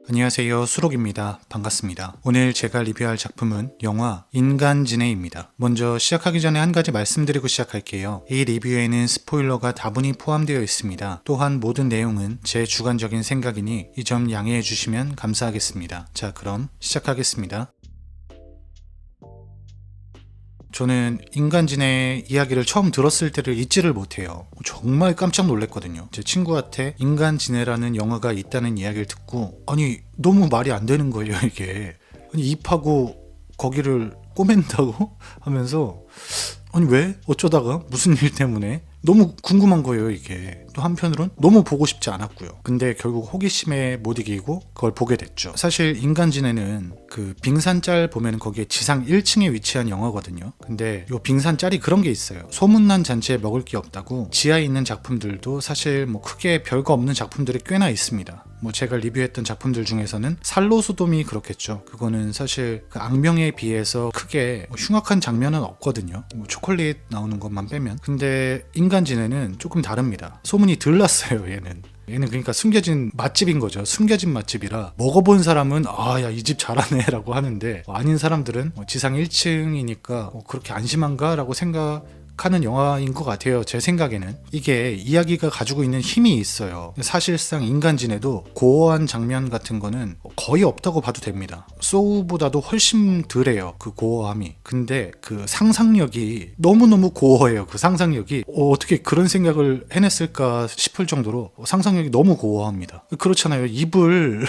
안녕하세요, 수록입니다. 반갑습니다. 오늘 제가 리뷰할 작품은 영화 인간지네입니다. 먼저 시작하기 전에 한 가지 말씀드리고 시작할게요. 이 리뷰에는 스포일러가 다분히 포함되어 있습니다. 또한 모든 내용은 제 주관적인 생각이니 이 점 양해해 주시면 감사하겠습니다. 자, 그럼 시작하겠습니다. 저는 인간지네 이야기를 처음 들었을 때를 잊지를 못해요. 정말 깜짝 놀랐거든요. 제 친구한테 인간지네라는 영화가 있다는 이야기를 듣고 아니 너무 말이 안 되는 거예요 이게. 아니 입하고 거기를 꼬맨다고 하면서 아니 왜? 어쩌다가? 무슨 일 때문에? 너무 궁금한 거예요 이게. 또 한편으론 너무 보고 싶지 않았고요. 근데 결국 호기심에 못 이기고 그걸 보게 됐죠. 사실 인간지네는 그 빙산짤 보면 거기에 지상 1층에 위치한 영화거든요. 근데 요 빙산짤이 그런 게 있어요. 소문난 잔치에 먹을 게 없다고 지하에 있는 작품들도 사실 뭐 크게 별거 없는 작품들이 꽤나 있습니다. 뭐 제가 리뷰했던 작품들 중에서는 살로소돔이 그렇겠죠. 그거는 사실 그 악명에 비해서 크게 뭐 흉악한 장면은 없거든요. 뭐 초콜릿 나오는 것만 빼면. 근데 인간지네는 조금 다릅니다. 소문이 덜 났어요 얘는 그러니까 숨겨진 맛집인 거죠. 숨겨진 맛집이라 먹어본 사람은 아 야 이 집 잘하네 라고 하는데 아닌 사람들은 지상 1층이니까 그렇게 안심한가 라고 생각하는 영화인 것 같아요. 제 생각에는 이게 이야기가 가지고 있는 힘이 있어요. 사실상 인간지네도 고어한 장면 같은 거는 거의 없다고 봐도 됩니다. 소우보다도 훨씬 덜해요 그 고어함이. 근데 그 상상력이 너무너무 고어해요. 그 상상력이 어떻게 그런 생각을 해냈을까 싶을 정도로 상상력이 너무 고어합니다. 그렇잖아요. 입을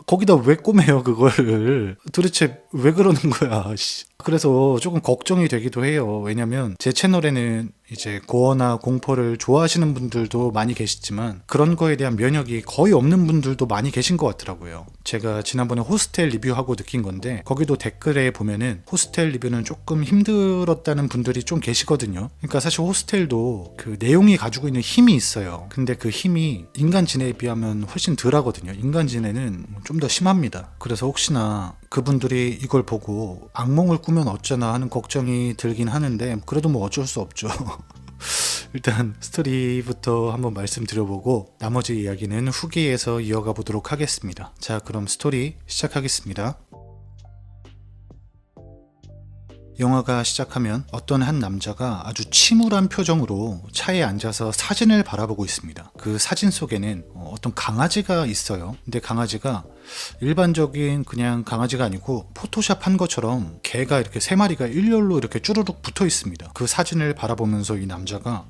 거기다 왜 꼬매요 그걸. 도대체 왜 그러는 거야. 그래서 조금 걱정이 되기도 해요. 왜냐면 제 채널에는 이제 고어나 공포를 좋아하시는 분들도 많이 계시지만 그런 거에 대한 면역이 거의 없는 분들도 많이 계신 것 같더라고요. 제가 지난번에 호스텔 리뷰하고 느낀 건데 거기도 댓글에 보면은 호스텔 리뷰는 조금 힘들었다는 분들이 좀 계시거든요. 그러니까 사실 호스텔도 그 내용이 가지고 있는 힘이 있어요. 근데 그 힘이 인간지네에 비하면 훨씬 덜 하거든요. 인간지네는 좀 더 심합니다. 그래서 혹시나 그분들이 이걸 보고 악몽을 꾸면 어쩌나 하는 걱정이 들긴 하는데 그래도 뭐 어쩔 수 없죠. 일단 스토리부터 한번 말씀드려보고 나머지 이야기는 후기에서 이어가 보도록 하겠습니다. 자, 그럼 스토리 시작하겠습니다. 영화가 시작하면 어떤 한 남자가 아주 침울한 표정으로 차에 앉아서 사진을 바라보고 있습니다. 그 사진 속에는 어떤 강아지가 있어요. 근데 강아지가 일반적인 그냥 강아지가 아니고 포토샵 한 것처럼 개가 이렇게 세 마리가 일렬로 이렇게 쭈루룩 붙어 있습니다. 그 사진을 바라보면서 이 남자가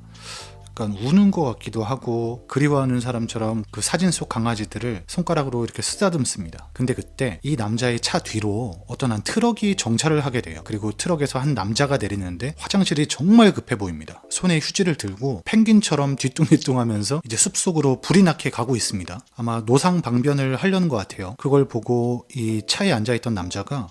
약간 우는 것 같기도 하고 그리워하는 사람처럼 그 사진 속 강아지들을 손가락으로 이렇게 쓰다듬습니다. 근데 그때 이 남자의 차 뒤로 어떤 한 트럭이 정차를 하게 돼요. 그리고 트럭에서 한 남자가 내리는데 화장실이 정말 급해 보입니다. 손에 휴지를 들고 펭귄처럼 뒤뚱뒤뚱하면서 이제 숲속으로 불이 나게 가고 있습니다. 아마 노상 방변을 하려는 것 같아요. 그걸 보고 이 차에 앉아있던 남자가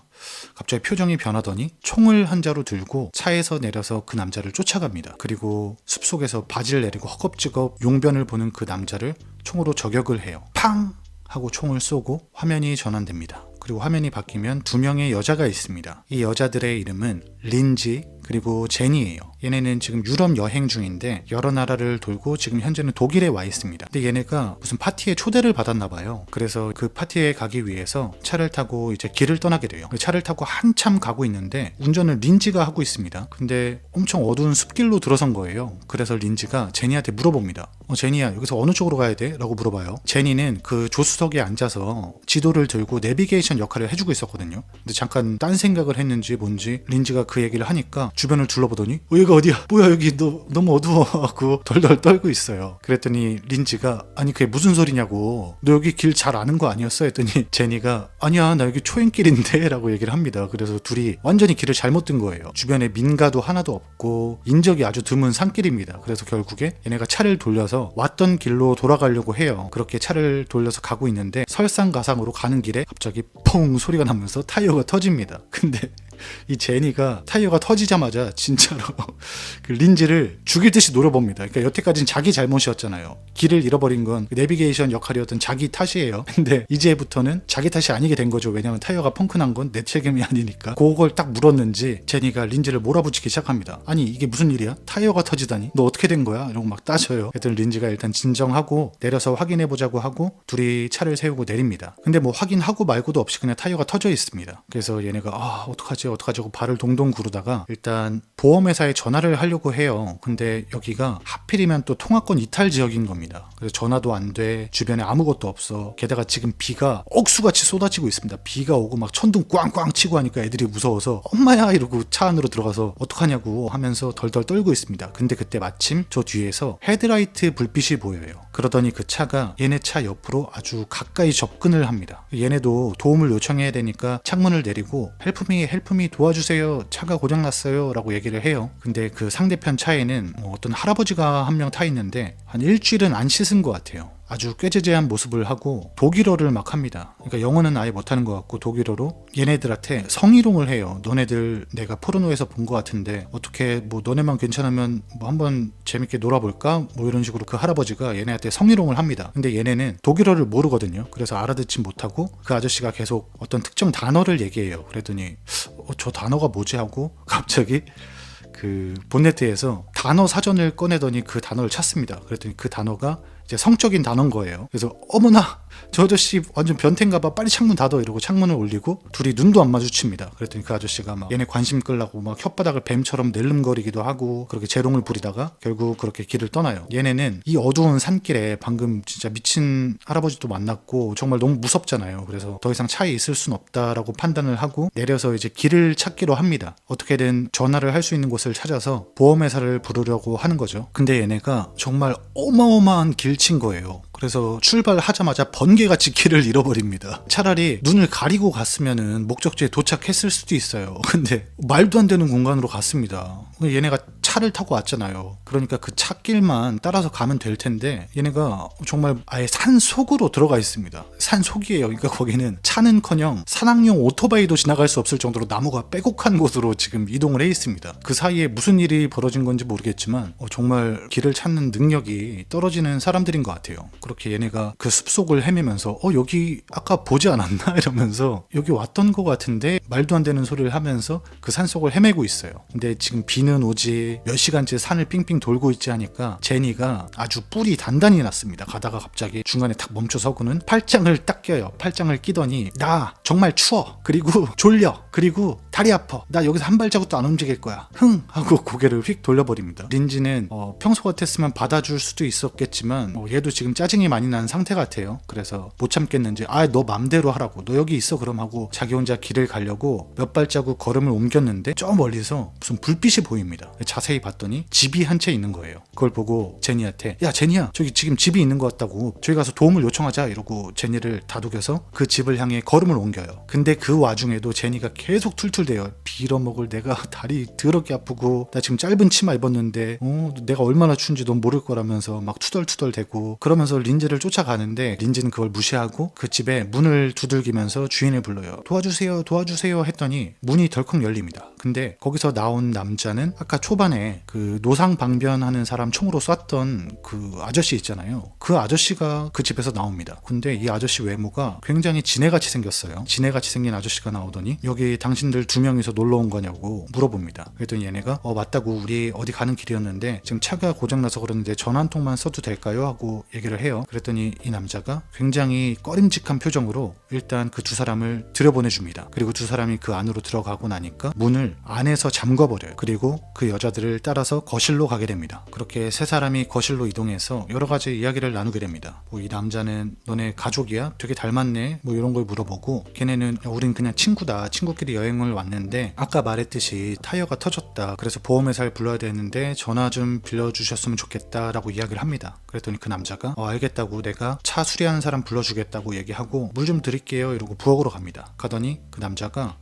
갑자기 표정이 변하더니 총을 한 자루 들고 차에서 내려서 그 남자를 쫓아갑니다. 그리고 숲속에서 바지를 내리고 허겁지겁 용변을 보는 그 남자를 총으로 저격을 해요. 팡! 하고 총을 쏘고 화면이 전환됩니다. 그리고 화면이 바뀌면 두 명의 여자가 있습니다. 이 여자들의 이름은 린지 그리고 제니예요. 얘네는 지금 유럽 여행 중인데 여러 나라를 돌고 지금 현재는 독일에 와 있습니다. 근데 얘네가 무슨 파티에 초대를 받았나 봐요. 그래서 그 파티에 가기 위해서 차를 타고 이제 길을 떠나게 돼요. 차를 타고 한참 가고 있는데 운전을 린지가 하고 있습니다. 근데 엄청 어두운 숲길로 들어선 거예요. 그래서 린지가 제니한테 물어봅니다. 제니야 여기서 어느 쪽으로 가야 돼? 라고 물어봐요. 제니는 그 조수석에 앉아서 지도를 들고 내비게이션 역할을 해주고 있었거든요. 근데 잠깐 딴 생각을 했는지 뭔지 린지가 그 얘기를 하니까 주변을 둘러보더니 여기가 어디야? 뭐야 여기 너무 어두워 하고 덜덜 떨고 있어요. 그랬더니 린지가 아니 그게 무슨 소리냐고 너 여기 길 잘 아는 거 아니었어? 했더니 제니가 아니야 나 여기 초행길인데 라고 얘기를 합니다. 그래서 둘이 완전히 길을 잘못 든 거예요. 주변에 민가도 하나도 없고 인적이 아주 드문 산길입니다. 그래서 결국에 얘네가 차를 돌려서 왔던 길로 돌아가려고 해요. 그렇게 차를 돌려서 가고 있는데 설상가상으로 가는 길에 갑자기 퐁 소리가 나면서 타이어가 터집니다. 근데 이 제니가 타이어가 터지자마자 진짜로 그 린지를 죽일 듯이 노려봅니다. 그러니까 여태까지는 자기 잘못이었잖아요. 길을 잃어버린 건 내비게이션 역할이었던 자기 탓이에요. 근데 이제부터는 자기 탓이 아니게 된 거죠. 왜냐면 타이어가 펑크난 건 내 책임이 아니니까. 그걸 딱 물었는지 제니가 린지를 몰아붙이기 시작합니다. 아니 이게 무슨 일이야? 타이어가 터지다니? 너 어떻게 된 거야? 이러고 막 따져요. 하여튼 린지가 일단 진정하고 내려서 확인해보자고 하고 둘이 차를 세우고 내립니다. 근데 뭐 확인하고 말고도 없이 그냥 타이어가 터져 있습니다. 그래서 얘네가 어떡하지 하고 발을 동동 구르다가 일단 보험회사에 전화를 하려고 해요. 근데 여기가 하필이면 또 통화권 이탈 지역인 겁니다. 그래서 전화도 안 돼. 주변에 아무것도 없어. 게다가 지금 비가 억수같이 쏟아지고 있습니다. 비가 오고 막 천둥 꽝꽝 치고 하니까 애들이 무서워서 엄마야 이러고 차 안으로 들어가서 어떡하냐고 하면서 덜덜 떨고 있습니다. 근데 그때 마침 저 뒤에서 헤드라이트 불빛이 보여요. 그러더니 그 차가 얘네 차 옆으로 아주 가까이 접근을 합니다. 얘네도 도움을 요청해야 되니까 창문을 내리고 헬프미 도와주세요. 차가 고장났어요 라고 얘기를 해요. 근데 그 상대편 차에는 어떤 할아버지가 한 명 타 있는데 한 일주일은 안 씻은 것 같아요. 아주 꾀죄죄한 모습을 하고 독일어를 막 합니다. 그러니까 영어는 아예 못하는 것 같고 독일어로 얘네들한테 성희롱을 해요. 너네들 내가 포르노에서 본 것 같은데 어떻게 뭐 너네만 괜찮으면 뭐 한번 재밌게 놀아볼까? 뭐 이런 식으로 그 할아버지가 얘네한테 성희롱을 합니다. 근데 얘네는 독일어를 모르거든요. 그래서 알아듣지 못하고 그 아저씨가 계속 어떤 특정 단어를 얘기해요. 그랬더니 저 단어가 뭐지 하고 갑자기 그 본네트에서 단어 사전을 꺼내더니 그 단어를 찾습니다. 그랬더니 그 단어가 이제 성적인 단어인 거예요. 그래서 어머나 저 아저씨 완전 변태인가 봐. 빨리 창문 닫아 이러고 창문을 올리고 둘이 눈도 안 마주칩니다. 그랬더니 그 아저씨가 막 얘네 관심 끌라고 막 혓바닥을 뱀처럼 낼름거리기도 하고 그렇게 재롱을 부리다가 결국 그렇게 길을 떠나요. 얘네는 이 어두운 산길에 방금 진짜 미친 할아버지도 만났고 정말 너무 무섭잖아요. 그래서 더 이상 차에 있을 순 없다라고 판단을 하고 내려서 이제 길을 찾기로 합니다. 어떻게든 전화를 할 수 있는 곳을 찾아서 보험회사를 부르려고 하는 거죠. 근데 얘네가 정말 어마어마한 길친 거예요. 그래서 출발하자마자 번개같이 길을 잃어버립니다. 차라리 눈을 가리고 갔으면은 목적지에 도착했을 수도 있어요. 근데 말도 안 되는 공간으로 갔습니다. 얘네가 차를 타고 왔잖아요. 그러니까 그 차길만 따라서 가면 될 텐데 얘네가 정말 아예 산 속으로 들어가 있습니다. 산 속이에요. 그러니까 거기는 차는커녕 산악용 오토바이도 지나갈 수 없을 정도로 나무가 빼곡한 곳으로 지금 이동을 해 있습니다. 그 사이에 무슨 일이 벌어진 건지 모르겠지만 정말 길을 찾는 능력이 떨어지는 사람들인 것 같아요. 그렇게 얘네가 그 숲속을 헤매면서 여기 아까 보지 않았나? 이러면서 여기 왔던 것 같은데 말도 안 되는 소리를 하면서 그 산속을 헤매고 있어요. 근데 지금 비는 오지 몇 시간째 산을 삥삥 돌고 있지 하니까 제니가 아주 뿔이 단단히 났습니다. 가다가 갑자기 중간에 탁 멈춰서고는 팔짱을 딱 껴요. 팔짱을 끼더니 나 정말 추워. 그리고 졸려. 그리고 다리 아파. 나 여기서 한 발자국도 안 움직일 거야. 흥! 하고 고개를 휙 돌려버립니다. 린지는 평소 같았으면 받아줄 수도 있었겠지만 얘도 지금 짜증이 많이 난 상태 같아요. 그래서 못 참겠는지 너 맘대로 하라고. 너 여기 있어 그럼 하고 자기 혼자 길을 가려고 몇 발자국 걸음을 옮겼는데 저 멀리서 무슨 불빛이 보입니다. 자세히 봤더니 집이 한 채 있는 거예요. 그걸 보고 제니한테 야 제니야 저기 지금 집이 있는 것 같다고 저기 가서 도움을 요청하자 이러고 제니를 다독여서 그 집을 향해 걸음을 옮겨요. 근데 그 와중에도 제니가 계속 툴툴대요. 빌어먹을 내가 다리 더럽게 아프고 나 지금 짧은 치마 입었는데 내가 얼마나 추운지 넌 모를 거라면서 막 투덜투덜대고 그러면서 린지를 쫓아가는데 린지는 그걸 무시하고 그 집에 문을 두들기면서 주인을 불러요. 도와주세요 했더니 문이 덜컥 열립니다. 근데 거기서 나온 남자는 아까 초반에 그 노상방변하는 사람 총으로 쐈던 그 아저씨 있잖아요. 그 아저씨가 그 집에서 나옵니다. 근데 이 아저씨 외모가 굉장히 지네같이 생겼어요. 지네같이 생긴 아저씨가 나오더니 여기 당신들 두 명이서 놀러 온 거냐고 물어봅니다. 그랬더니 얘네가 맞다고 우리 어디 가는 길이었는데 지금 차가 고장나서 그러는데 전화 한 통만 써도 될까요? 하고 얘기를 해요. 그랬더니 이 남자가 굉장히 꺼림직한 표정으로 일단 그 두 사람을 들여보내줍니다. 그리고 두 사람이 그 안으로 들어가고 나니까 문을 안에서 잠궈버려요. 그리고 그 여자들을 따라서 거실로 가게 됩니다. 그렇게 세 사람이 거실로 이동해서 여러 가지 이야기를 나누게 됩니다. 이 남자는 너네 가족이야? 되게 닮았네? 뭐 이런 걸 물어보고 걔네는 우린 그냥 친구다. 친구끼리 여행을 왔는데 아까 말했듯이 타이어가 터졌다. 그래서 보험회사를 불러야 되는데 전화 좀 빌려주셨으면 좋겠다 라고 이야기를 합니다. 그랬더니 그 남자가 알겠다고 내가 차 수리하는 사람 불러주겠다고 얘기하고 물 좀 드릴게요 이러고 부엌으로 갑니다. 가더니 그 남자가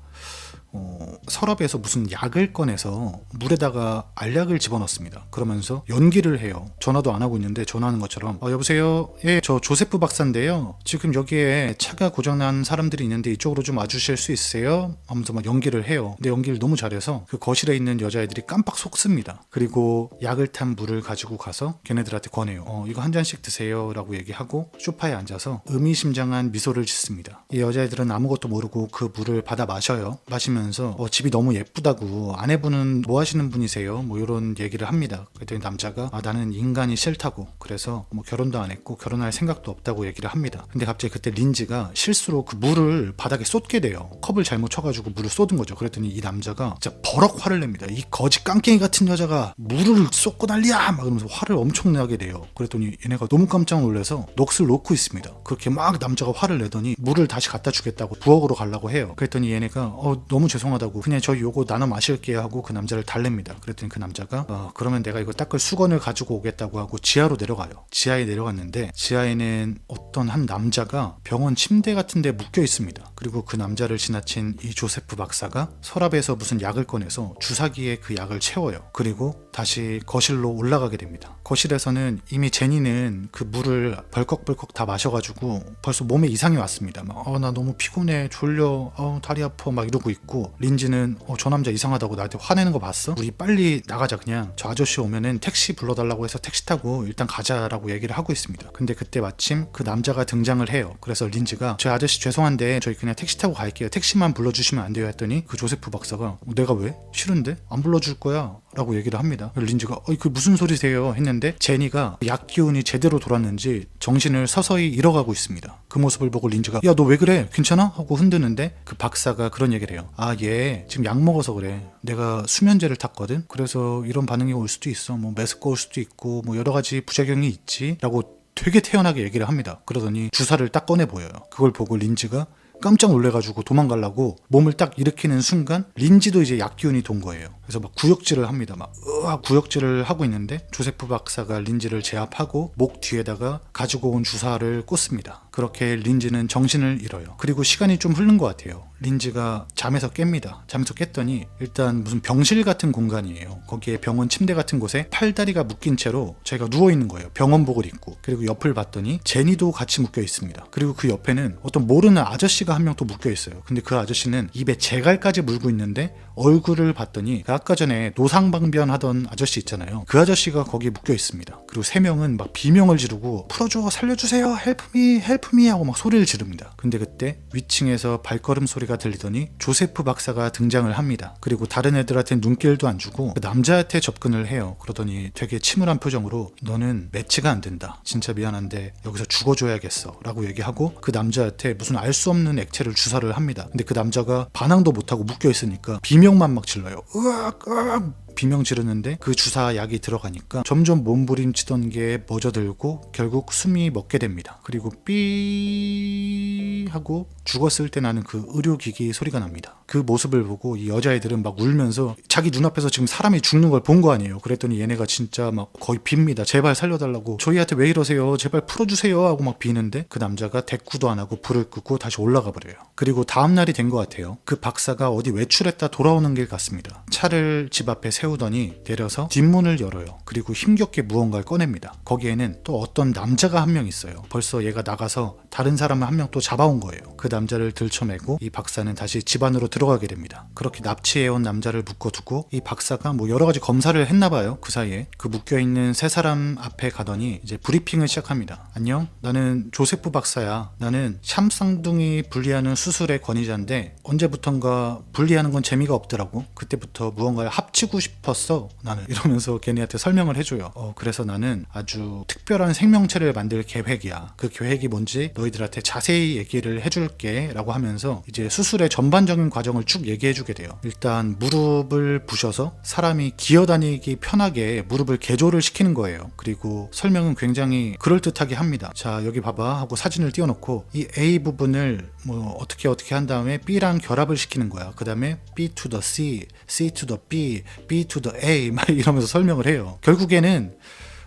서랍에서 무슨 약을 꺼내서 물에다가 알약을 집어넣습니다. 그러면서 연기를 해요. 전화도 안 하고 있는데 전화하는 것처럼 여보세요? 예, 저 조세프 박사인데요. 지금 여기에 차가 고장난 사람들이 있는데 이쪽으로 좀 와주실 수 있어요? 하면서 막 연기를 해요. 근데 연기를 너무 잘해서 그 거실에 있는 여자애들이 깜빡 속습니다. 그리고 약을 탄 물을 가지고 가서 걔네들한테 권해요. 이거 한 잔씩 드세요 라고 얘기하고 소파에 앉아서 의미심장한 미소를 짓습니다. 이 여자애들은 아무것도 모르고 그 물을 받아 마셔요. 마시면서 집이 너무 예쁘다고, 아내분은 뭐 하시는 분이세요? 뭐 이런 얘기를 합니다. 그랬더니 남자가 나는 인간이 싫다고, 그래서 뭐 결혼도 안 했고 결혼할 생각도 없다고 얘기를 합니다. 근데 갑자기 그때 린지가 실수로 그 물을 바닥에 쏟게 돼요. 컵을 잘못 쳐가지고 물을 쏟은 거죠. 그랬더니 이 남자가 진짜 버럭 화를 냅니다. 이 거지 깡깽이 같은 여자가 물을 쏟고 난리야! 막 그러면서 화를 엄청나게 내요. 그랬더니 얘네가 너무 깜짝 놀라서 넋을 놓고 있습니다. 그렇게 막 남자가 화를 내더니 물을 다시 갖다 주겠다고 부엌으로 가려고 해요. 그랬더니 얘네가 너무 죄송하다고, 그냥 저희 요거 나눠 마실게요 하고 그 남자를 달랩니다. 그랬더니 그 남자가 그러면 내가 이거 닦을 수건을 가지고 오겠다고 하고 지하로 내려가요. 지하에 내려갔는데 지하에는 어떤 한 남자가 병원 침대 같은 데 묶여 있습니다. 그리고 그 남자를 지나친 이 조세프 박사가 서랍에서 무슨 약을 꺼내서 주사기에 그 약을 채워요. 그리고 다시 거실로 올라가게 됩니다. 거실에서는 이미 제니는 그 물을 벌컥벌컥 다 마셔가지고 벌써 몸에 이상이 왔습니다. 나 너무 피곤해, 졸려, 다리 아파 막 이러고 있고, 린지는 저 남자 이상하다고 나한테 화내는 거 봤어? 우리 빨리 나가자, 그냥 저 아저씨 오면은 택시 불러달라고 해서 택시 타고 일단 가자라고 얘기를 하고 있습니다. 근데 그때 마침 그 남자가 등장을 해요. 그래서 린지가 저 아저씨 죄송한데 저희 그냥 택시 타고 갈게요, 택시만 불러주시면 안 돼요 했더니 그 조세프 박사가 내가 왜? 싫은데? 안 불러줄 거야 라고 얘기를 합니다. 린지가 그 무슨 소리세요 했는데 제니가 약 기운이 제대로 돌았는지 정신을 서서히 잃어가고 있습니다. 그 모습을 보고 린지가 야, 너 왜 그래? 괜찮아? 하고 흔드는데 그 박사가 그런 얘기를 해요. 얘 지금 약 먹어서 그래. 내가 수면제를 탔거든. 그래서 이런 반응이 올 수도 있어. 뭐 메스꺼울 수도 있고 뭐 여러 가지 부작용이 있지 라고 되게 태연하게 얘기를 합니다. 그러더니 주사를 딱 꺼내 보여요. 그걸 보고 린지가 깜짝 놀래가지고 도망가려고 몸을 딱 일으키는 순간 린지도 이제 약기운이 돈 거예요. 그래서 막 구역질을 합니다. 막 구역질을 하고 있는데 조세프 박사가 린지를 제압하고 목 뒤에다가 가지고 온 주사를 꽂습니다. 그렇게 린지는 정신을 잃어요. 그리고 시간이 좀 흐른 것 같아요. 린지가 잠에서 깹니다. 잠에서 깼더니 일단 무슨 병실 같은 공간이에요. 거기에 병원 침대 같은 곳에 팔다리가 묶인 채로 자기가 누워있는 거예요. 병원복을 입고. 그리고 옆을 봤더니 제니도 같이 묶여 있습니다. 그리고 그 옆에는 어떤 모르는 아저씨가 한 명 또 묶여 있어요. 근데 그 아저씨는 입에 재갈까지 물고 있는데 얼굴을 봤더니 그 아까 전에 노상방변 하던 아저씨 있잖아요. 그 아저씨가 거기에 묶여 있습니다. 그리고 세 명은 막 비명을 지르고 풀어줘, 살려주세요, 헬프미 하고 막 소리를 지릅니다. 근데 그때 위층에서 발걸음 소리가 들리더니 조세프 박사가 등장을 합니다. 그리고 다른 애들한테 눈길도 안 주고 그 남자한테 접근을 해요. 그러더니 되게 침울한 표정으로 너는 매치가 안 된다, 진짜 미안한데 여기서 죽어줘야겠어 라고 얘기하고 그 남자한테 무슨 알 수 없는 액체를 주사를 합니다. 근데 그 남자가 반항도 못하고 묶여 있으니까 비명만 막 질러요. 으악 으악 비명 지르는데 그 주사 약이 들어가니까 점점 몸부림치던 게 멎어들고 결국 숨이 멎게 됩니다. 그리고 삐 하고 죽었을 때 나는 그 의료기기 소리가 납니다. 그 모습을 보고 이 여자애들은 막 울면서 자기 눈앞에서 지금 사람이 죽는 걸 본 거 아니에요. 그랬더니 얘네가 진짜 막 거의 빕니다. 제발 살려달라고, 저희한테 왜 이러세요, 제발 풀어주세요 하고 막 비는데 그 남자가 대꾸도 안 하고 불을 끄고 다시 올라가 버려요. 그리고 다음날이 된 것 같아요. 그 박사가 어디 외출했다 돌아오는 길 같습니다. 차를 집 앞에 세우더니 내려서 뒷문을 열어요. 그리고 힘겹게 무언가를 꺼냅니다. 거기에는 또 어떤 남자가 한 명 있어요. 벌써 얘가 나가서 다른 사람을 한 명 또 잡아온 거예요. 그 남자를 들쳐매고 이 박사는 다시 집 안으로 들어가게 됩니다. 그렇게 납치해온 남자를 묶어두고 이 박사가 뭐 여러 가지 검사를 했나봐요. 그 사이에 그 묶여있는 세 사람 앞에 가더니 이제 브리핑을 시작합니다. 안녕, 나는 조세프 박사야. 나는 샴쌍둥이 분리하는 수술의 권위자인데 언제부턴가 분리하는 건 재미가 없더라고. 그때부터 무언가를 합치고 싶었어 나는, 이러면서 걔네한테 설명을 해줘요. 그래서 나는 아주 특별한 생명체를 만들 계획이야. 그 계획이 뭔지 너희들한테 자세히 얘기를 해줄게 라고 하면서 이제 수술의 전반적인 과정을 쭉 얘기해주게 돼요. 일단 무릎을 부셔서 사람이 기어다니기 편하게 무릎을 개조를 시키는 거예요. 그리고 설명은 굉장히 그럴듯하게 합니다. 자, 여기 봐봐 하고 사진을 띄워놓고 이 A 부분을 뭐 어떻게 한 다음에 B랑 결합을 시키는 거야. 그 다음에 B to the C, C to the B, B to the A 막 이러면서 설명을 해요. 결국에는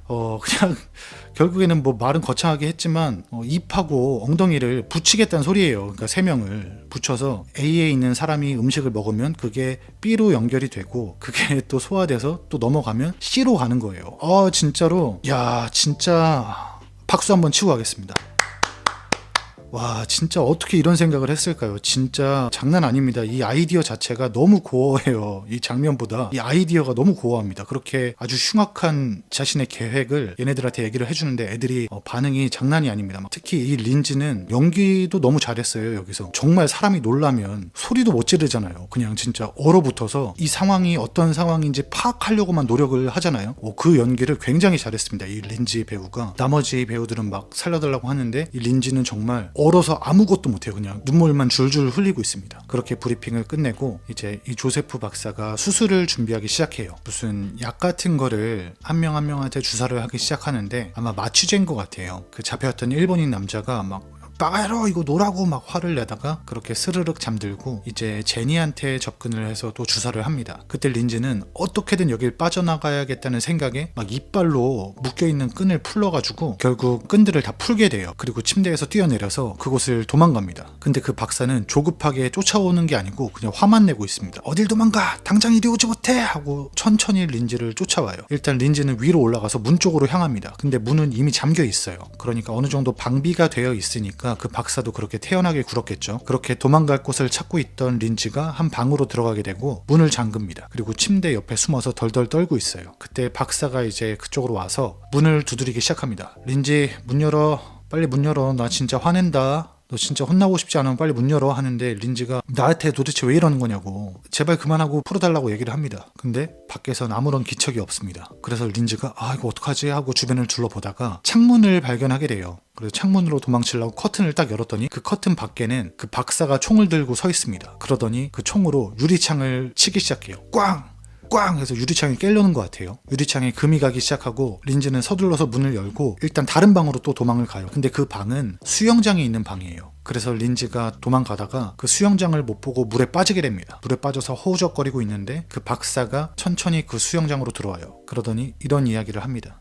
그냥 결국에는 뭐 말은 거창하게 했지만 입하고 엉덩이를 붙이겠다는 소리예요. 그러니까 3명을 붙여서 A에 있는 사람이 음식을 먹으면 그게 B로 연결이 되고 그게 또 소화돼서 또 넘어가면 C로 가는 거예요. 진짜로 야 진짜 박수 한번 치고 가겠습니다. 와 진짜 어떻게 이런 생각을 했을까요? 진짜 장난 아닙니다. 이 아이디어 자체가 너무 고어해요. 이 장면보다 이 아이디어가 너무 고어합니다. 그렇게 아주 흉악한 자신의 계획을 얘네들한테 얘기를 해주는데 애들이 반응이 장난이 아닙니다. 특히 이 린지는 연기도 너무 잘했어요. 여기서 정말 사람이 놀라면 소리도 못 지르잖아요. 그냥 진짜 얼어붙어서 이 상황이 어떤 상황인지 파악하려고만 노력을 하잖아요. 그 연기를 굉장히 잘했습니다. 이 린지 배우가. 나머지 배우들은 막 살려달라고 하는데 이 린지는 정말 얼어서 아무것도 못해요. 그냥 눈물만 줄줄 흘리고 있습니다. 그렇게 브리핑을 끝내고 이제 이 조세프 박사가 수술을 준비하기 시작해요. 무슨 약 같은 거를 한 명 한 명한테 주사를 하기 시작하는데 아마 마취제인 것 같아요. 그 잡혀왔던 일본인 남자가 막 빠가로 이거 놓으라고 막 화를 내다가 그렇게 스르륵 잠들고 이제 제니한테 접근을 해서 또 주사를 합니다. 그때 린지는 어떻게든 여길 빠져나가야겠다는 생각에 막 이빨로 묶여있는 끈을 풀러가지고 결국 끈들을 다 풀게 돼요. 그리고 침대에서 뛰어내려서 그곳을 도망갑니다. 근데 그 박사는 조급하게 쫓아오는 게 아니고 그냥 화만 내고 있습니다. 어딜 도망가! 당장 이리 오지 못해! 하고 천천히 린지를 쫓아와요. 일단 린지는 위로 올라가서 문 쪽으로 향합니다. 근데 문은 이미 잠겨 있어요. 그러니까 어느 정도 방비가 되어 있으니까 그 박사도 그렇게 태연하게 굴었겠죠. 그렇게 도망갈 곳을 찾고 있던 린지가 한 방으로 들어가게 되고 문을 잠급니다. 그리고 침대 옆에 숨어서 덜덜 떨고 있어요. 그때 박사가 이제 그쪽으로 와서 문을 두드리기 시작합니다. 린지 문 열어. 빨리 문 열어. 나 진짜 화낸다. 너 진짜 혼나고 싶지 않으면 빨리 문 열어 하는데 린지가 나한테 도대체 왜 이러는 거냐고 제발 그만하고 풀어달라고 얘기를 합니다. 근데 밖에선 아무런 기척이 없습니다. 그래서 린지가 이거 어떡하지 하고 주변을 둘러보다가 창문을 발견하게 돼요. 그래서 창문으로 도망치려고 커튼을 딱 열었더니 그 커튼 밖에는 그 박사가 총을 들고 서 있습니다. 그러더니 그 총으로 유리창을 치기 시작해요. 꽝! 꽝 해서 유리창이 깨려는 것 같아요. 유리창에 금이 가기 시작하고 린지는 서둘러서 문을 열고 일단 다른 방으로 또 도망을 가요. 근데 그 방은 수영장이 있는 방이에요. 그래서 린지가 도망가다가 그 수영장을 못 보고 물에 빠지게 됩니다. 물에 빠져서 허우적거리고 있는데 그 박사가 천천히 그 수영장으로 들어와요. 그러더니 이런 이야기를 합니다.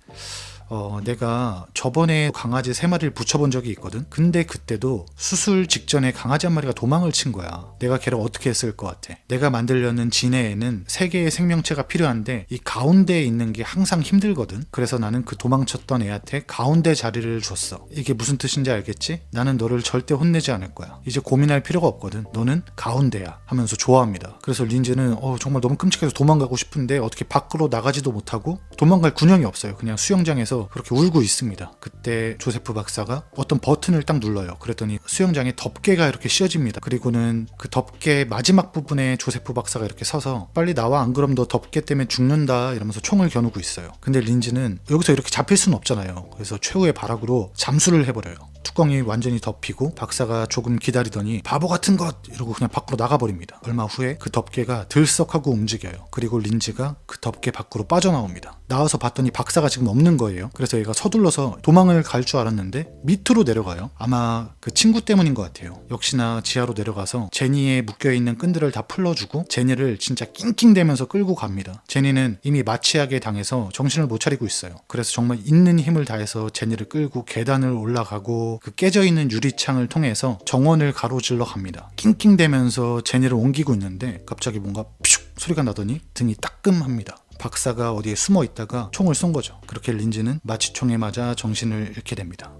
내가 저번에 강아지 3마리를 붙여본 적이 있거든. 근데 그때도 수술 직전에 강아지 한 마리가 도망을 친 거야. 내가 걔를 어떻게 했을 것 같아? 내가 만들려는 진해에는 3개의 생명체가 필요한데 이 가운데에 있는 게 항상 힘들거든. 그래서 나는 그 도망쳤던 애한테 가운데 자리를 줬어. 이게 무슨 뜻인지 알겠지? 나는 너를 절대 혼내지 않을 거야. 이제 고민할 필요가 없거든. 너는 가운데야 하면서 좋아합니다. 그래서 린지는 정말 너무 끔찍해서 도망가고 싶은데 어떻게 밖으로 나가지도 못하고 도망갈 군형이 없어요. 그냥 수영장에서 그렇게 울고 있습니다. 그때 조세프 박사가 어떤 버튼을 딱 눌러요. 그랬더니 수영장에 덮개가 이렇게 씌워집니다. 그리고는 그 덮개 마지막 부분에 조세프 박사가 이렇게 서서 빨리 나와 안 그럼 너 덮개 때문에 죽는다 이러면서 총을 겨누고 있어요. 근데 린지는 여기서 이렇게 잡힐 수는 없잖아요. 그래서 최후의 발악으로 잠수를 해버려요. 뚜껑이 완전히 덮이고 박사가 조금 기다리더니 바보 같은 것 이러고 그냥 밖으로 나가버립니다. 얼마 후에 그 덮개가 들썩하고 움직여요. 그리고 린지가 그 덮개 밖으로 빠져나옵니다. 나와서 봤더니 박사가 지금 없는 거예요. 그래서 얘가 서둘러서 도망을 갈 줄 알았는데 밑으로 내려가요. 아마 그 친구 때문인 것 같아요. 역시나 지하로 내려가서 제니에 묶여있는 끈들을 다 풀어주고 제니를 진짜 낑낑대면서 끌고 갑니다. 제니는 이미 마취하게 당해서 정신을 못 차리고 있어요. 그래서 정말 있는 힘을 다해서 제니를 끌고 계단을 올라가고 그 깨져있는 유리창을 통해서 정원을 가로질러 갑니다. 낑낑대면서 제니를 옮기고 있는데 갑자기 뭔가 퓨슉 소리가 나더니 등이 따끔합니다. 박사가 어디에 숨어 있다가 총을 쏜 거죠. 그렇게 린지는 마취총에 맞아 정신을 잃게 됩니다.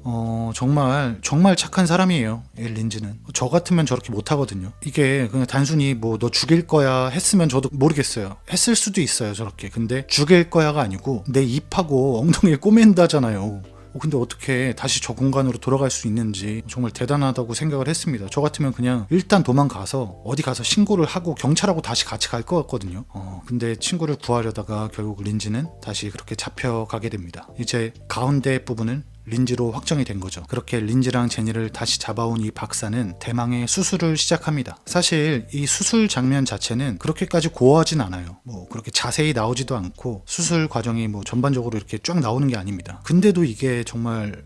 정말 착한 사람이에요. 이 린지는. 저 같으면 저렇게 못하거든요. 이게 그냥 단순히 뭐 너 죽일 거야 했으면 저도 모르겠어요. 했을 수도 있어요 저렇게. 근데 죽일 거야가 아니고 내 입하고 엉덩이에 꼬맨다잖아요. 근데 어떻게 다시 저 공간으로 돌아갈 수 있는지 정말 대단하다고 생각을 했습니다. 저 같으면 그냥 일단 도망가서 어디 가서 신고를 하고 경찰하고 다시 같이 갈 것 같거든요. 근데 친구를 구하려다가 결국 린지는 다시 그렇게 잡혀가게 됩니다. 이제 가운데 부분은 린지로 확정이 된 거죠. 그렇게 린지랑 제니를 다시 잡아온 이 박사는 대망의 수술을 시작합니다. 사실 이 수술 장면 자체는 그렇게까지 고어하진 않아요. 뭐 그렇게 자세히 나오지도 않고 수술 과정이 뭐 전반적으로 이렇게 쫙 나오는 게 아닙니다. 근데도 이게 정말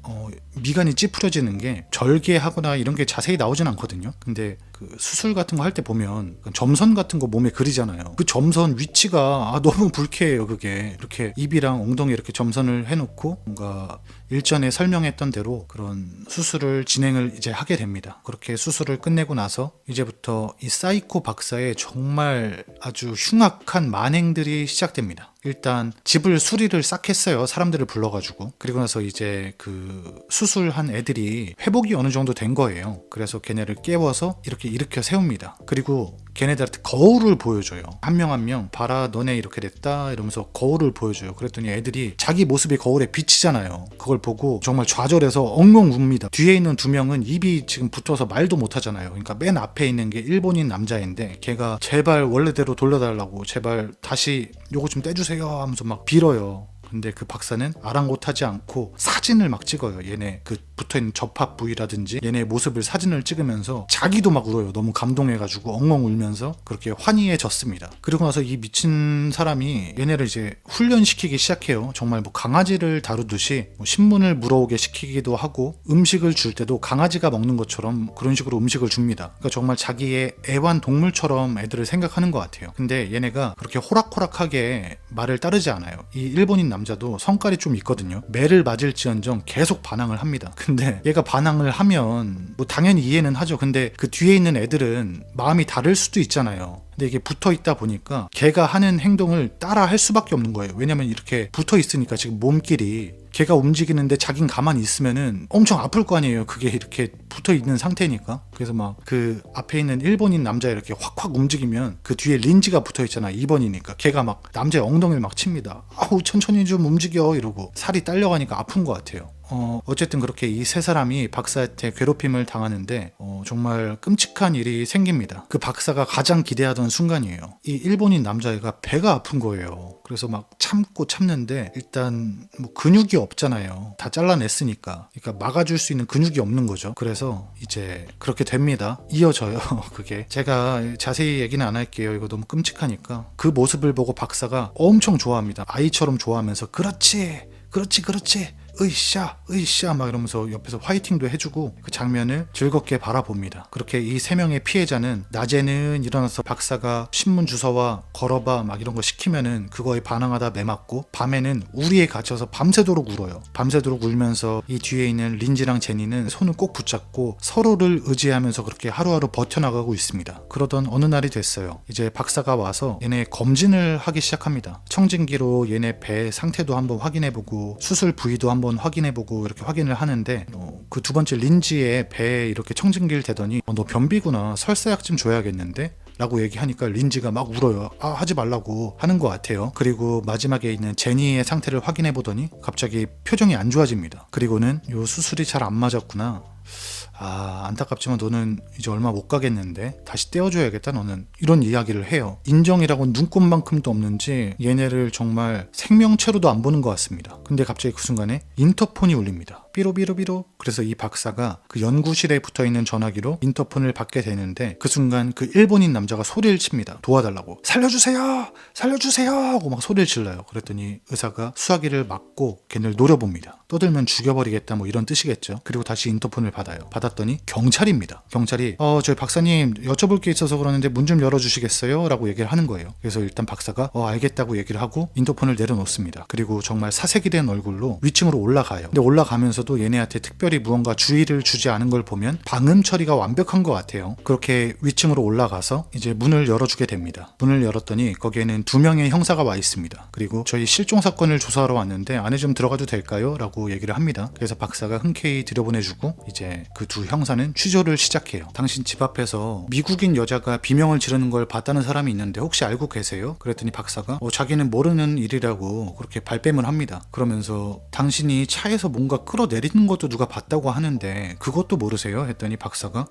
미간이 찌푸려지는 게 절개하거나 이런 게 자세히 나오진 않거든요. 근데 그 수술 같은 거 할 때 보면 점선 같은 거 몸에 그리잖아요. 그 점선 위치가 너무 불쾌해요. 그게 이렇게 입이랑 엉덩이 이렇게 점선을 해놓고 뭔가 일전에 설명했던 대로 그런 수술을 진행을 이제 하게 됩니다. 그렇게 수술을 끝내고 나서 이제부터 이 사이코 박사의 정말 아주 흉악한 만행들이 시작됩니다. 일단 집을 수리를 싹 했어요. 사람들을 불러가지고. 그리고 나서 이제 그 수술한 애들이 회복이 어느 정도 된 거예요. 그래서 걔네를 깨워서 이렇게 일으켜 세웁니다. 그리고 걔네들한테 거울을 보여줘요. 한 명 한 명 봐라 너네 이렇게 됐다 이러면서 거울을 보여줘요. 그랬더니 애들이 자기 모습이 거울에 비치잖아요. 그걸 보고 정말 좌절해서 엉엉 웁니다. 뒤에 있는 두 명은 입이 지금 붙어서 말도 못하잖아요. 그러니까 맨 앞에 있는 게 일본인 남자인데 걔가 제발 원래대로 돌려달라고 제발 다시 요거 좀 떼주세요 하면서 막 빌어요. 근데 그 박사는 아랑곳하지 않고 사진을 막 찍어요. 얘네 그 붙어있는 접합 부위라든지 얘네 모습을 사진을 찍으면서 자기도 막 울어요. 너무 감동해가지고 엉엉 울면서 그렇게 환희해졌습니다. 그리고 나서 이 미친 사람이 얘네를 이제 훈련시키기 시작해요. 정말 뭐 강아지를 다루듯이 뭐 신문을 물어오게 시키기도 하고 음식을 줄 때도 강아지가 먹는 것처럼 그런 식으로 음식을 줍니다. 그러니까 정말 자기의 애완동물처럼 애들을 생각하는 것 같아요. 근데 얘네가 그렇게 호락호락하게 말을 따르지 않아요. 이 일본인 남자도 성깔이 좀 있거든요. 매를 맞을지언정 계속 반항을 합니다. 근데 얘가 반항을 하면 뭐 당연히 이해는 하죠. 근데 그 뒤에 있는 애들은 마음이 다를 수도 있잖아요. 근데 이게 붙어 있다 보니까 걔가 하는 행동을 따라 할 수밖에 없는 거예요. 왜냐면 이렇게 붙어 있으니까 지금 몸끼리 걔가 움직이는데 자긴 가만히 있으면은 엄청 아플 거 아니에요. 그게 이렇게 붙어 있는 상태니까. 그래서 막 그 앞에 있는 일본인 남자 이렇게 확확 움직이면 그 뒤에 린지가 붙어 있잖아. 2번이니까 걔가 막 남자의 엉덩이를 막 칩니다. 아우 천천히 좀 움직여 이러고 살이 딸려가니까 아픈 것 같아요. 어쨌든 그렇게 이 세 사람이 박사한테 괴롭힘을 당하는데 정말 끔찍한 일이 생깁니다. 그 박사가 가장 기대하던 순간이에요. 이 일본인 남자애가 배가 아픈 거예요. 그래서 막 참는데 일단 뭐 근육이 없잖아요. 다 잘라냈으니까. 그러니까 막아줄 수 있는 근육이 없는 거죠. 그래서 이제 그렇게 됩니다. 이어져요. 그게 제가 자세히 얘기는 안 할게요. 이거 너무 끔찍하니까. 그 모습을 보고 박사가 엄청 좋아합니다. 아이처럼 좋아하면서 그렇지 으쌰 막 이러면서 옆에서 화이팅도 해주고 그 장면을 즐겁게 바라봅니다. 그렇게 이 세 명의 피해자는 낮에는 일어나서 박사가 신문 주서와 걸어봐 막 이런 거 시키면은 그거에 반항하다 매맞고 밤에는 우리에 갇혀서 밤새도록 울어요. 밤새도록 울면서 이 뒤에 있는 린지랑 제니는 손을 꼭 붙잡고 서로를 의지하면서 그렇게 하루하루 버텨나가고 있습니다. 그러던 어느 날이 됐어요. 이제 박사가 와서 얘네 검진을 하기 시작합니다. 청진기로 얘네 배 상태도 한번 확인해보고 수술 부위도 한번 확인해보고 이렇게 확인을 하는데 그 두 번째 린지의 배에 이렇게 청진기를 대더니 너 변비구나 설사약 좀 줘야겠는데? 라고 얘기하니까 린지가 막 울어요. 하지 말라고 하는 것 같아요. 그리고 마지막에 있는 제니의 상태를 확인해보더니 갑자기 표정이 안 좋아집니다. 그리고는 요 수술이 잘 안 맞았구나. 안타깝지만 너는 이제 얼마 못 가겠는데 다시 떼어줘야겠다 너는, 이런 이야기를 해요. 인정이라고 눈꼽만큼도 없는지 얘네를 정말 생명체로도 안 보는 것 같습니다. 근데 갑자기 그 순간에 인터폰이 울립니다. 삐로삐로삐로. 그래서 이 박사가 그 연구실에 붙어있는 전화기로 인터폰을 받게 되는데 그 순간 그 일본인 남자가 소리를 칩니다. 도와달라고. 살려주세요 하고 막 소리를 질러요. 그랬더니 의사가 수화기를 맞고 걔를 노려봅니다. 떠들면 죽여버리겠다 뭐 이런 뜻이겠죠. 그리고 다시 인터폰을 받아요. 받았더니 경찰입니다. 경찰이 저희 박사님 여쭤볼 게 있어서 그러는데 문 좀 열어주시겠어요? 라고 얘기를 하는 거예요. 그래서 일단 박사가 알겠다고 얘기를 하고 인터폰을 내려놓습니다. 그리고 정말 사색이 된 얼굴로 위층으로 올라가요. 근데 올라가면서도 얘네한테 특별히 무언가 주의를 주지 않은 걸 보면 방음 처리가 완벽한 것 같아요. 그렇게 위층으로 올라가서 이제 문을 열어주게 됩니다. 문을 열었더니 거기에는 2명의 형사가 와 있습니다. 그리고 저희 실종 사건을 조사하러 왔는데 안에 좀 들어가도 될까요? 라고 얘기를 합니다. 그래서 박사가 흔쾌히 들여보내주고 이제 그 두 형사는 취조를 시작해요. 당신 집 앞에서 미국인 여자가 비명을 지르는 걸 봤다는 사람이 있는데 혹시 알고 계세요? 그랬더니 박사가 자기는 모르는 일이라고 그렇게 발뺌을 합니다. 그러면서 당신이 차에서 뭔가 끌어내리는 것도 누가 봤다고 하는데 그것도 모르세요? 했더니 박사가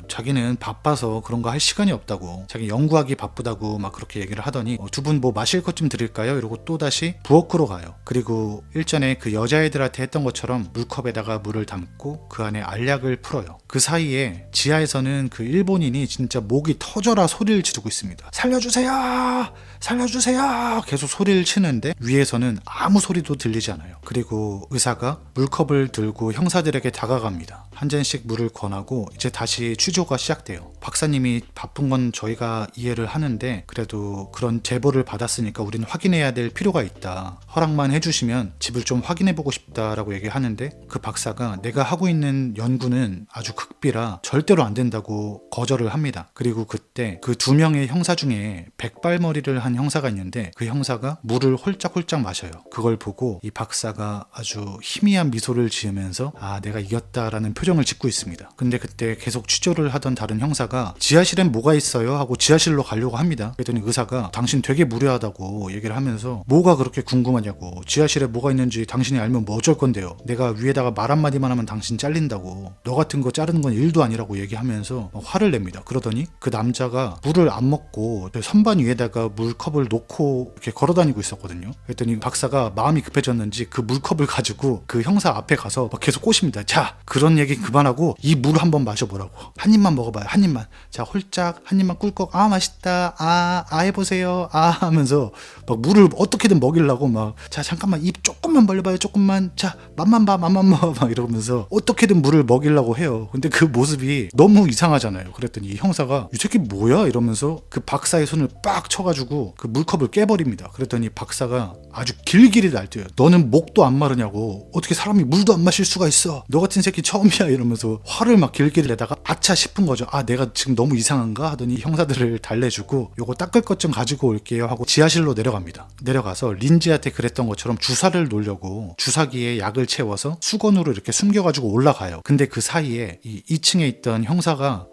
자기는 바빠서 그런 거 할 시간이 없다고, 자기 연구하기 바쁘다고 막 그렇게 얘기를 하더니 두 분 뭐 마실 것 좀 드릴까요? 이러고 또다시 부엌으로 가요. 그리고 일전에 그 여자애들한테 했던 것처럼 물컵에다가 물을 담고 그 안에 알약을 풀어요. 그 사이에 지하에서는 그 일본인이 진짜 목이 터져라 소리를 지르고 있습니다. 살려주세요! 살려주세요! 계속 소리를 치는데 위에서는 아무 소리도 들리지 않아요. 그리고 의사가 물컵을 들고 형사들에게 다가갑니다. 한 잔씩 물을 권하고 이제 다시 취조가 시작돼요. 박사님이 바쁜 건 저희가 이해를 하는데 그래도 그런 제보를 받았으니까 우린 확인해야 될 필요가 있다. 허락만 해주시면 집을 좀 확인해보고 싶다라고 얘기하는데 그 박사가 내가 하고 있는 연구는 아주 극비라 절대로 안 된다고 거절을 합니다. 그리고 그때 그 2명의 형사 중에 백발머리를 한 형사가 있는데 그 형사가 물을 홀짝홀짝 마셔요. 그걸 보고 이 박사가 아주 희미한 미소를 지으면서 아 내가 이겼다라는 표정을 짓고 있습니다. 근데 그때 계속 취조를 하던 다른 형사가 지하실엔 뭐가 있어요? 하고 지하실로 가려고 합니다. 그랬더니 의사가 당신 되게 무례하다고 얘기를 하면서 뭐가 그렇게 궁금하냐고 지하실에 뭐가 있는지 당신이 알면 뭐 어쩔 건데요. 내가 위에다가 말 한마디만 하면 당신 잘린다고 너 같은 거 자르는 건 일도 아니라고 얘기하면서 화를 냅니다. 그러더니 그 남자가 물을 안 먹고 선반 위에다가 물컵을 놓고 이렇게 걸어다니고 있었거든요. 그랬더니 박사가 마음이 급해졌는지 그 물컵을 가지고 그 형사 앞에 가서 막 계속 꼬십니다. 자 그런 얘기 그만하고 이 물 한번 마셔보라고. 한 입만 먹어봐요. 한 입만. 자 홀짝 한 입만 꿀꺽 아 맛있다 아 해보세요 아 하면서 막 물을 어떻게든 먹이려고 막 자 잠깐만 입 조금만 벌려봐요 조금만 자 맛만 봐 맛만 봐 막 이러면서 어떻게든 물을 먹이려고 해요. 근데 그 모습이 너무 이상하잖아요. 그랬더니 이 형사가 이 새끼 뭐야 이러면서 그 박사의 손을 빡 쳐가지고 그 물컵을 깨버립니다. 그랬더니 박사가 아주 길길이 날뛰어요. 너는 목도 안 마르냐고 어떻게 사람이 물도 안 마실 수가 있어 너 같은 새끼 처음이야 이러면서 화를 막 길길이 내다가 아차 싶은 거죠. 아 내가 지금 너무 이상한가 하더니 형사들을 달래주고 요거 닦을 것 좀 가지고 올게요 하고 지하실로 내려갑니다. 내려가서 린지한테 그랬던 것처럼 주사를 놓으려고 주사기에 약을 채워서 수건으로 이렇게 숨겨가지고 올라가요. 근데 그 사이에 이 2층에 있던 형사가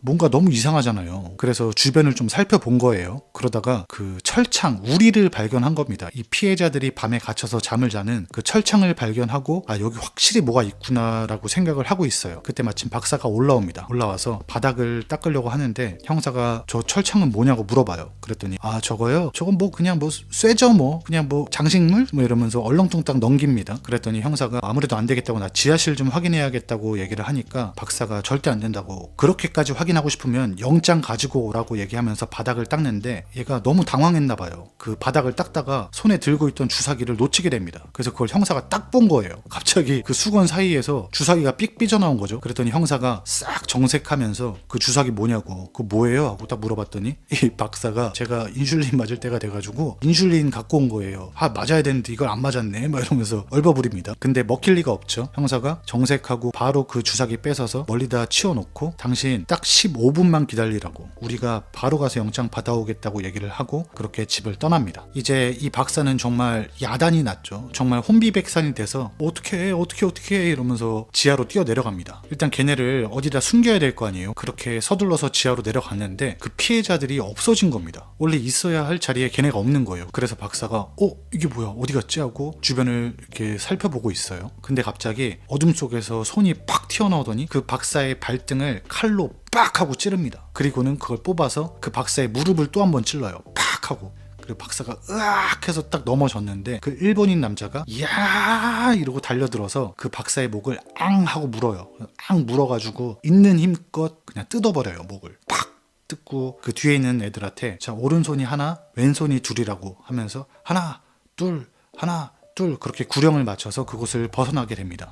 뭔가 너무 이상하잖아요. 그래서 주변을 좀 살펴본 거예요. 그러다가 그 철창 우리를 발견한 겁니다. 이 피해자들이 밤에 갇혀서 잠을 자는 그 철창을 발견하고 아 여기 확실히 뭐가 있구나라고 생각을 하고 있어요. 그때 마침 박사가 올라옵니다. 올라와서 바닥을 닦으려고 하는데 형사가 저 철창은 뭐냐고 물어봐요. 그랬더니 아 저거요? 저건 뭐 그냥 뭐 쇠죠 뭐 그냥 뭐 장식물? 뭐 이러면서 얼렁뚱땅 넘깁니다. 그랬더니 형사가 아무래도 안 되겠다고 나 지하실 좀 확인해야겠다고 얘기를 하니까 박사가 절대 안 된다고 그렇게까지 확인하고 싶으면 영장 가지고 오라고 얘기하면서 바닥을 닦는데 얘가 너무 당황했나 봐요. 그 바닥을 닦다가 손에 들고 있던 주사기를 놓치게 됩니다. 그래서 그걸 형사가 딱 본 거예요. 갑자기 그 수건 사이에서 주사기가 삑 삐져나온 거죠. 그랬더니 형사가 싹 정색하면서 그 주사기 뭐냐고 그거 뭐예요? 하고 딱 물어봤더니 이 박사가 제가 인슐린 맞을 때가 돼가지고 인슐린 갖고 온 거예요. 아 맞아야 되는데 이걸 안 맞았네 막 이러면서 얼버무립니다. 근데 먹힐 리가 없죠. 형사가 정색하고 바로 그 주사기 뺏어서 멀리다 치워놓고 당신 딱 15분만 기다리라고 우리가 바로 가서 영장 받아오겠다고 얘기를 하고 그렇게 집을 떠납니다. 이제 이 박사는 정말 야단이 났죠. 정말 혼비백산이 돼서 어떻게 이러면서 지하로 뛰어 내려갑니다. 일단 걔네를 어디다 숨겨야 될 거 아니에요. 그렇게 서둘러서 지하로 내려갔는데 그 피해자들이 없어진 겁니다. 원래 있어야 할 자리에 걔네가 없는 거예요. 그래서 박사가 이게 뭐야 어디 갔지 하고 주변을 이렇게 살펴보고 있어요. 근데 갑자기 어둠 속에서 손이 팍 튀어나오더니 그 박사의 발등을 칼로 빡 하고 찌릅니다. 그리고는 그걸 뽑아서 그 박사의 무릎을 또 한 번 찔러요. 팍 하고. 그리고 박사가 으악 해서 딱 넘어졌는데 그 일본인 남자가 야 이러고 달려들어서 그 박사의 목을 앙 하고 물어요. 앙 물어가지고 있는 힘껏 그냥 뜯어버려요. 목을 팍 뜯고 그 뒤에 있는 애들한테 자 오른손이 하나 왼손이 둘이라고 하면서 하나 둘 그렇게 구령을 맞춰서 그곳을 벗어나게 됩니다.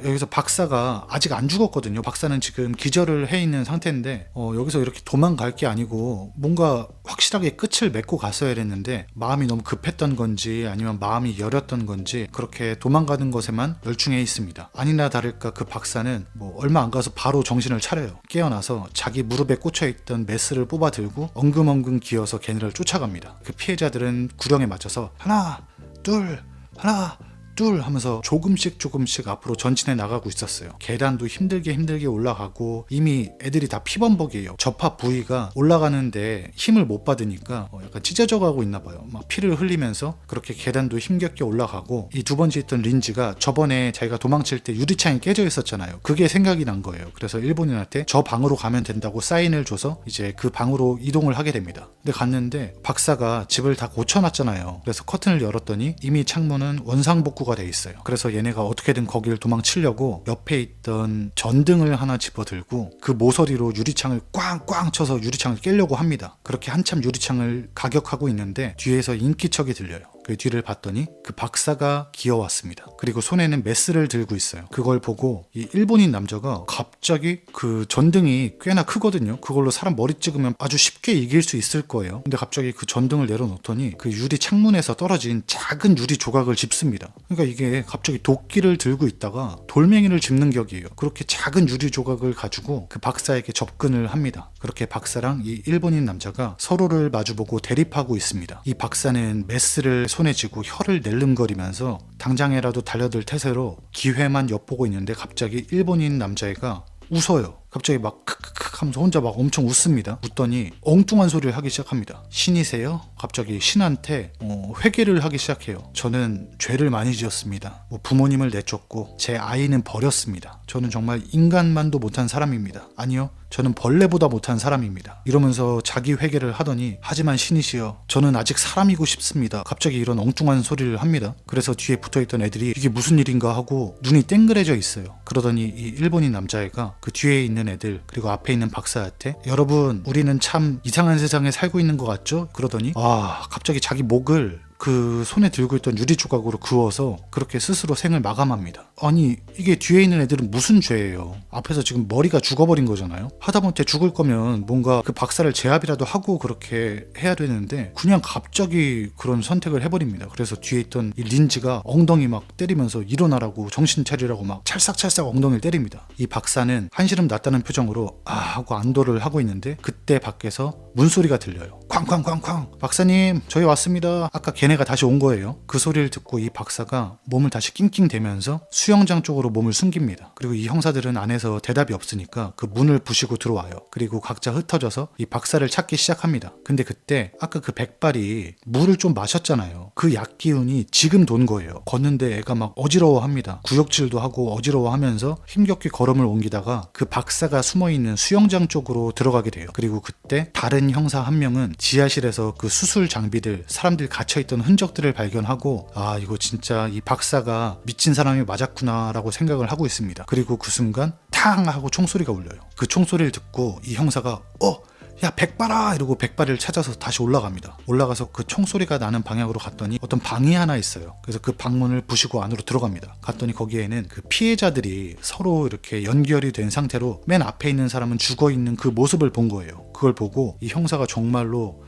여기서 박사가 아직 안 죽었거든요. 박사는 지금 기절을 해 있는 상태인데 여기서 이렇게 도망갈 게 아니고 뭔가 확실하게 끝을 맺고 갔어야 했는데 마음이 너무 급했던 건지 아니면 마음이 여렸던 건지 그렇게 도망가는 것에만 열중해 있습니다. 아니나 다를까 그 박사는 뭐 얼마 안 가서 바로 정신을 차려요. 깨어나서 자기 무릎에 꽂혀있던 메스를 뽑아 들고 엉금엉금 기어서 걔네를 쫓아갑니다. 그 피해자들은 구령에 맞춰서 하나 둘 하면서 조금씩 앞으로 전진해 나가고 있었어요. 계단도 힘들게 올라가고 이미 애들이 다 피범벅이에요. 접합 부위가 올라가는데 힘을 못 받으니까 약간 찢어져 가고 있나 봐요. 막 피를 흘리면서 그렇게 계단도 힘겹게 올라가고 이 두 번째 있던 린지가 저번에 자기가 도망칠 때 유리창이 깨져 있었잖아요. 그게 생각이 난 거예요. 그래서 일본인한테 저 방으로 가면 된다고 사인을 줘서 이제 그 방으로 이동을 하게 됩니다. 근데 갔는데 박사가 집을 다 고쳐놨잖아요. 그래서 커튼을 열었더니 이미 창문은 원상복구가 구조가 돼 있어요. 그래서 얘네가 어떻게든 거기를 도망치려고 옆에 있던 전등을 하나 집어들고 그 모서리로 유리창을 꽝꽝 쳐서 유리창을 깨려고 합니다. 그렇게 한참 유리창을 가격하고 있는데 뒤에서 인기척이 들려요. 그 뒤를 봤더니 그 박사가 기어왔습니다. 그리고 손에는 메스를 들고 있어요. 그걸 보고 이 일본인 남자가 갑자기 그 전등이 꽤나 크거든요. 그걸로 사람 머리 찍으면 아주 쉽게 이길 수 있을 거예요. 근데 갑자기 그 전등을 내려놓더니 그 유리 창문에서 떨어진 작은 유리 조각을 짚습니다. 그러니까 이게 갑자기 도끼를 들고 있다가 돌멩이를 짚는 격이에요. 그렇게 작은 유리 조각을 가지고 그 박사에게 접근을 합니다. 그렇게 박사랑 이 일본인 남자가 서로를 마주보고 대립하고 있습니다. 이 박사는 메스를 손에 쥐고 혀를 낼름거리면서 당장이라도 달려들 태세로 기회만 엿보고 있는데 갑자기 일본인 남자애가 웃어요. 갑자기 막 크크크 하면서 혼자 막 엄청 웃습니다. 웃더니 엉뚱한 소리를 하기 시작합니다. 신이세요? 갑자기 신한테 회개를 하기 시작해요. 저는 죄를 많이 지었습니다. 부모님을 내쫓고 제 아이는 버렸습니다. 저는 정말 인간만도 못한 사람입니다. 아니요, 저는 벌레보다 못한 사람입니다. 이러면서 자기 회개를 하더니 하지만 신이시여, 저는 아직 사람이고 싶습니다. 갑자기 이런 엉뚱한 소리를 합니다. 그래서 뒤에 붙어있던 애들이 이게 무슨 일인가 하고 눈이 땡그레져 있어요. 그러더니 이 일본인 남자애가 그 뒤에 있는 애들 그리고 앞에 있는 박사한테 여러분, 우리는 참 이상한 세상에 살고 있는 것 같죠? 그러더니 갑자기 자기 목을 그 손에 들고 있던 유리 조각으로 그어서 그렇게 스스로 생을 마감합니다. 아니, 이게 뒤에 있는 애들은 무슨 죄예요? 앞에서 지금 머리가 죽어버린 거잖아요. 하다못해 죽을 거면 뭔가 그 박사를 제압이라도 하고 그렇게 해야 되는데 그냥 갑자기 그런 선택을 해버립니다. 그래서 뒤에 있던 이 린지가 엉덩이 막 때리면서 일어나라고, 정신 차리라고 막 찰싹찰싹 엉덩이를 때립니다. 이 박사는 한시름 났다는 표정으로 하고 안도를 하고 있는데 그때 밖에서 문소리가 들려요. 쾅쾅쾅쾅. 박사님, 저희 왔습니다. 아까 걔네가 다시 온 거예요. 그 소리를 듣고 이 박사가 몸을 다시 낑낑대면서 수영장 쪽으로 몸을 숨깁니다. 그리고 이 형사들은 안에서 대답이 없으니까 그 문을 부시고 들어와요. 그리고 각자 흩어져서 이 박사를 찾기 시작합니다. 근데 그때 아까 그 백발이 물을 좀 마셨잖아요. 그 약 기운이 지금 돈 거예요. 걷는데 애가 막 어지러워합니다. 구역질도 하고 어지러워하면서 힘겹게 걸음을 옮기다가 그 박사가 숨어있는 수영장 쪽으로 들어가게 돼요. 그리고 그때 다른 형사 한 명은 지하실에서 그 수술 장비들, 사람들 갇혀있던 흔적들을 발견하고 이거 진짜 이 박사가 미친 사람이 맞았구나 라고 생각을 하고 있습니다. 그리고 그 순간 탕 하고 총소리가 울려요. 그 총소리를 듣고 이 형사가 야, 백발아! 이러고 백발을 찾아서 다시 올라갑니다. 올라가서 그 총소리가 나는 방향으로 갔더니 어떤 방이 하나 있어요. 그래서 그 방문을 부시고 안으로 들어갑니다. 갔더니 거기에는 그 피해자들이 서로 이렇게 연결이 된 상태로 맨 앞에 있는 사람은 죽어있는 그 모습을 본 거예요. 그걸 보고 이 형사가 정말로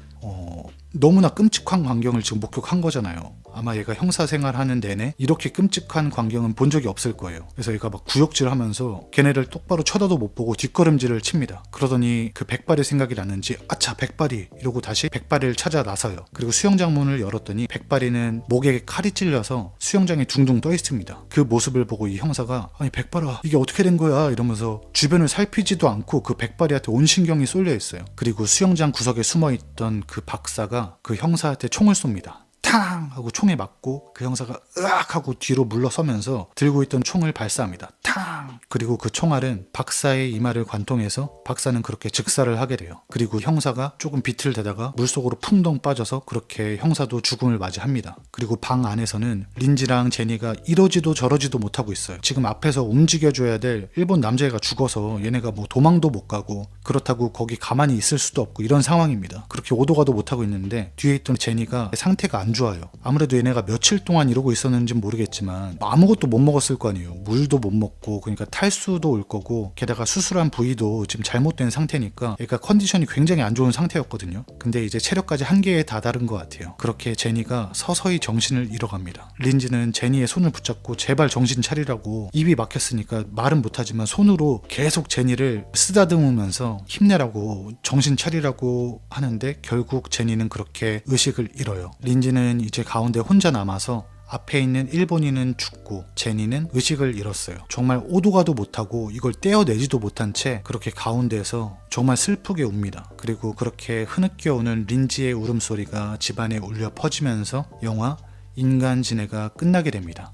너무나 끔찍한 광경을 지금 목격한 거잖아요. 아마 얘가 형사 생활하는 내내 이렇게 끔찍한 광경은 본 적이 없을 거예요. 그래서 얘가 막 구역질하면서 걔네를 똑바로 쳐다도 못 보고 뒷걸음질을 칩니다. 그러더니 그 백발이 생각이 났는지 아차, 백발이! 이러고 다시 백발이를 찾아 나서요. 그리고 수영장 문을 열었더니 백발이는 목에 칼이 찔려서 수영장에 둥둥 떠 있습니다. 그 모습을 보고 이 형사가 아니, 백발아, 이게 어떻게 된 거야? 이러면서 주변을 살피지도 않고 그 백발이한테 온 신경이 쏠려 있어요. 그리고 수영장 구석에 숨어있던 그 박사가 그 형사한테 총을 쏩니다. 탕! 하고 총에 맞고 그 형사가 으악! 하고 뒤로 물러서면서 들고 있던 총을 발사합니다. 탕! 그리고 그 총알은 박사의 이마를 관통해서 박사는 그렇게 즉사를 하게 돼요. 그리고 형사가 조금 비틀대다가 물속으로 풍덩 빠져서 그렇게 형사도 죽음을 맞이합니다. 그리고 방 안에서는 린지랑 제니가 이러지도 저러지도 못하고 있어요. 지금 앞에서 움직여줘야 될 일본 남자애가 죽어서 얘네가 뭐 도망도 못 가고 그렇다고 거기 가만히 있을 수도 없고 이런 상황입니다. 그렇게 오도 가도 못하고 있는데 뒤에 있던 제니가 상태가 안 좋아요. 아무래도 얘네가 며칠 동안 이러고 있었는지는 모르겠지만 아무것도 못 먹었을 거 아니에요. 물도 못 먹고, 그러니까 탈수도 올 거고, 게다가 수술한 부위도 지금 잘못된 상태니까 얘가 컨디션이 굉장히 안 좋은 상태였거든요. 근데 이제 체력까지 한계에 다다른 것 같아요. 그렇게 제니가 서서히 정신을 잃어갑니다. 린지는 제니의 손을 붙잡고 제발 정신 차리라고, 입이 막혔으니까 말은 못하지만 손으로 계속 제니를 쓰다듬으면서 힘내라고, 정신 차리라고 하는데 결국 제니는 그렇게 의식을 잃어요. 린지는 이제 가운데 혼자 남아서 앞에 있는 일본인은 죽고 제니는 의식을 잃었어요. 정말 오도 가도 못하고 이걸 떼어내지도 못한 채 그렇게 가운데에서 정말 슬프게 웁니다. 그리고 그렇게 흐느껴 오는 린지의 울음소리가 집안에 울려 퍼지면서 영화 인간지네가 끝나게 됩니다.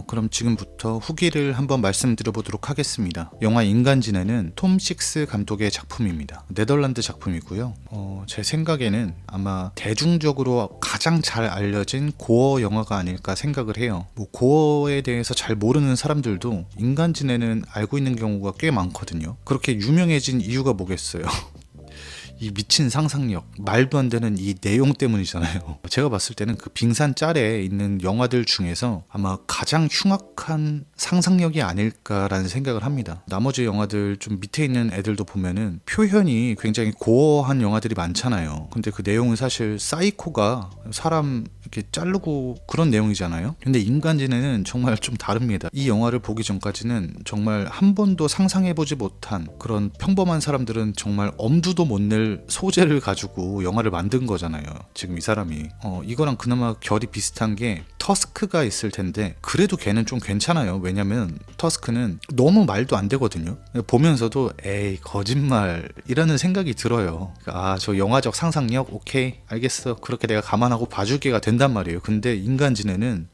그럼 지금부터 후기를 한번 말씀드려보도록 하겠습니다. 영화 인간지네는 톰 식스 감독의 작품입니다. 네덜란드 작품이고요. 제 생각에는 아마 대중적으로 가장 잘 알려진 고어 영화가 아닐까 생각을 해요. 뭐 고어에 대해서 잘 모르는 사람들도 인간지네는 알고 있는 경우가 꽤 많거든요. 그렇게 유명해진 이유가 뭐겠어요? 이 미친 상상력, 말도 안 되는 이 내용 때문이잖아요. 제가 봤을 때는 그 빙산 짤에 있는 영화들 중에서 아마 가장 흉악한 상상력이 아닐까라는 생각을 합니다. 나머지 영화들 좀 밑에 있는 애들도 보면은 표현이 굉장히 고어한 영화들이 많잖아요. 근데 그 내용은 사실 사이코가 사람 이렇게 자르고 그런 내용이잖아요. 근데 인간지네는 정말 좀 다릅니다. 이 영화를 보기 전까지는 정말 한 번도 상상해보지 못한 그런 평범한 사람들은 정말 엄두도 못 낼 소재를 가지고 영화를 만든 거잖아요. 지금 이 사람이 이거랑 그나마 결이 비슷한 게 터스크가 있을 텐데 그래도 걔는 좀 괜찮아요. 왜냐면 터스크는 너무 말도 안 되거든요. 보면서도 에이 거짓말이라는 생각이 들어요. 아, 저 영화적 상상력 오케이 알겠어, 그렇게 내가 감안하고 봐줄게가 된단 말이에요. 근데 인간지네는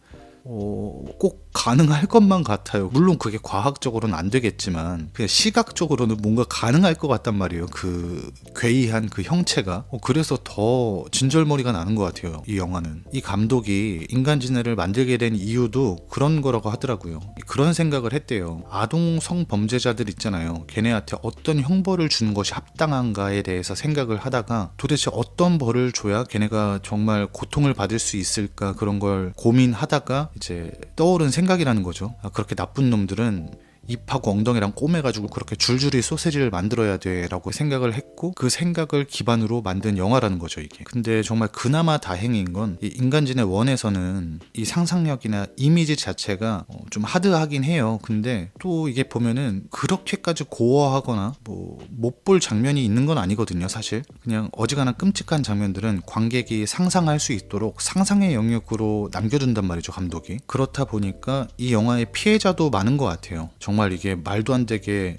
꼭 가능할 것만 같아요. 물론 그게 과학적으로는 안 되겠지만 그냥 시각적으로는 뭔가 가능할 것 같단 말이에요. 그 괴이한 그 형체가. 그래서 더 진절머리가 나는 것 같아요. 이 영화는. 이 감독이 인간지네를 만들게 된 이유도 그런 거라고 하더라고요. 그런 생각을 했대요. 아동 성범죄자들 있잖아요. 걔네한테 어떤 형벌을 주는 것이 합당한가에 대해서 생각을 하다가 도대체 어떤 벌을 줘야 걔네가 정말 고통을 받을 수 있을까, 그런 걸 고민하다가 이제 떠오른 생각이라는 거죠. 그렇게 나쁜 놈들은 입하고 엉덩이랑 꼬매가지고 그렇게 줄줄이 소세지를 만들어야 돼 라고 생각을 했고, 그 생각을 기반으로 만든 영화라는 거죠 이게. 근데 정말 그나마 다행인 건 이 인간지네 1에서는 이 상상력이나 이미지 자체가 좀 하드하긴 해요. 근데 또 이게 보면은 그렇게까지 고어하거나 뭐 못 볼 장면이 있는 건 아니거든요. 사실 그냥 어지간한 끔찍한 장면들은 관객이 상상할 수 있도록 상상의 영역으로 남겨둔단 말이죠, 감독이. 그렇다 보니까 이 영화의 피해자도 많은 것 같아요. 정말 이게 말도 안 되게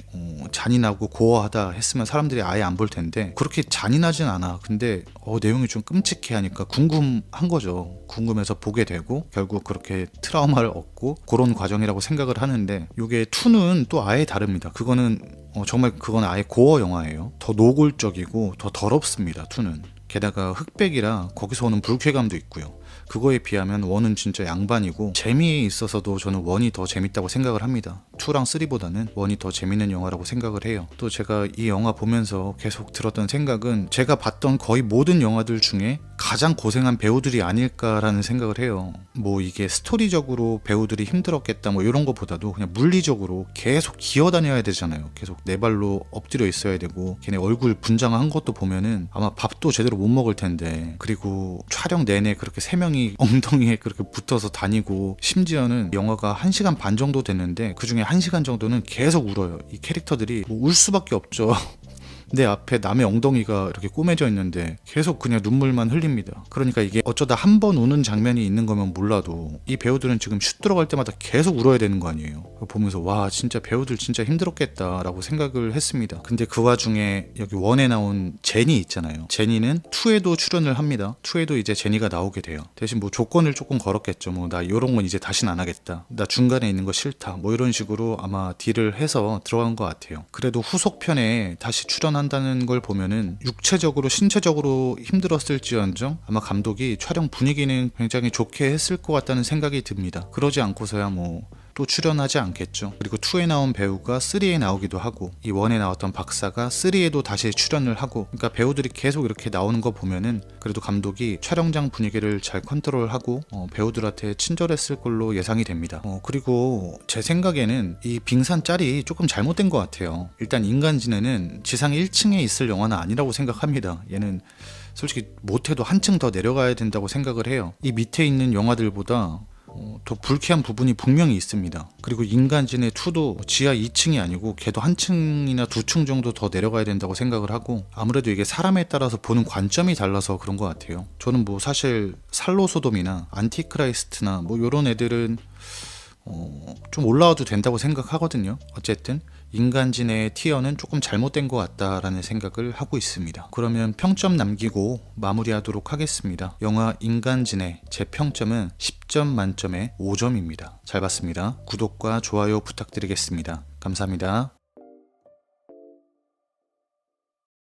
잔인하고 고어하다 했으면 사람들이 아예 안 볼 텐데 그렇게 잔인하진 않아. 근데 내용이 좀 끔찍해 하니까 궁금한 거죠. 궁금해서 보게 되고 결국 그렇게 트라우마를 얻고 그런 과정이라고 생각을 하는데, 이게 2는 또 아예 다릅니다. 그거는 정말 그건 아예 고어 영화예요. 더 노골적이고 더 더럽습니다, 2는. 게다가 흑백이라 거기서 오는 불쾌감도 있고요. 그거에 비하면 1은 진짜 양반이고, 재미에 있어서도 저는 1이 더 재밌다고 생각을 합니다. 2랑 3보다는 1이 더 재밌는 영화라고 생각을 해요. 또 제가 이 영화 보면서 계속 들었던 생각은 제가 봤던 거의 모든 영화들 중에 가장 고생한 배우들이 아닐까라는 생각을 해요. 뭐 이게 스토리적으로 배우들이 힘들었겠다 뭐 이런 것보다도 그냥 물리적으로 계속 기어다녀야 되잖아요. 계속 네 발로 엎드려 있어야 되고, 걔네 얼굴 분장한 것도 보면은 아마 밥도 제대로 못 먹을 텐데, 그리고 촬영 내내 그렇게 3명이 엉덩이에 그렇게 붙어서 다니고, 심지어는 영화가 1시간 반 정도 됐는데 그중에 1시간 정도는 계속 울어요. 이 캐릭터들이 뭐 울 수밖에 없죠. 내 앞에 남의 엉덩이가 이렇게 꼬매져 있는데 계속 그냥 눈물만 흘립니다. 그러니까 이게 어쩌다 한 번 우는 장면이 있는 거면 몰라도 이 배우들은 지금 슛 들어갈 때마다 계속 울어야 되는 거 아니에요. 보면서 와, 진짜 배우들 진짜 힘들었겠다라고 생각을 했습니다. 근데 그 와중에 여기 1에 나온 제니 있잖아요. 제니는 2에도 출연을 합니다. 2에도 이제 제니가 나오게 돼요. 대신 뭐 조건을 조금 걸었겠죠. 뭐 나 이런 건 이제 다시는 안 하겠다, 나 중간에 있는 거 싫다, 뭐 이런 식으로 아마 딜을 해서 들어간 것 같아요. 그래도 후속편에 다시 출연한다는 걸 보면은 육체적으로 신체적으로 힘들었을지언정 아마 감독이 촬영 분위기는 굉장히 좋게 했을 것 같다는 생각이 듭니다. 그러지 않고서야 뭐 또 출연하지 않겠죠. 그리고 2에 나온 배우가 3에 나오기도 하고, 이 1에 나왔던 박사가 3에도 다시 출연을 하고, 그러니까 배우들이 계속 이렇게 나오는 거 보면은 그래도 감독이 촬영장 분위기를 잘 컨트롤하고 배우들한테 친절했을 걸로 예상이 됩니다. 그리고 제 생각에는 이 빙산 짤이 조금 잘못된 것 같아요. 일단 인간지네는 지상 1층에 있을 영화는 아니라고 생각합니다. 얘는 솔직히 못해도 한층 더 내려가야 된다고 생각을 해요. 이 밑에 있는 영화들보다 더 불쾌한 부분이 분명히 있습니다. 그리고 인간지네 2도 지하 2층이 아니고 걔도 한 층이나 2층 정도 더 내려가야 된다고 생각을 하고, 아무래도 이게 사람에 따라서 보는 관점이 달라서 그런 것 같아요. 저는 뭐 사실 살로소돔이나 안티크라이스트나 뭐 이런 애들은 좀 올라와도 된다고 생각하거든요. 어쨌든 인간지네의 티어는 조금 잘못된 것 같다라는 생각을 하고 있습니다. 그러면 평점 남기고 마무리하도록 하겠습니다. 영화 인간지네 제 평점은 10점 10점 만점에 5점입니다. 잘 봤습니다. 구독과 좋아요 부탁드리겠습니다. 감사합니다.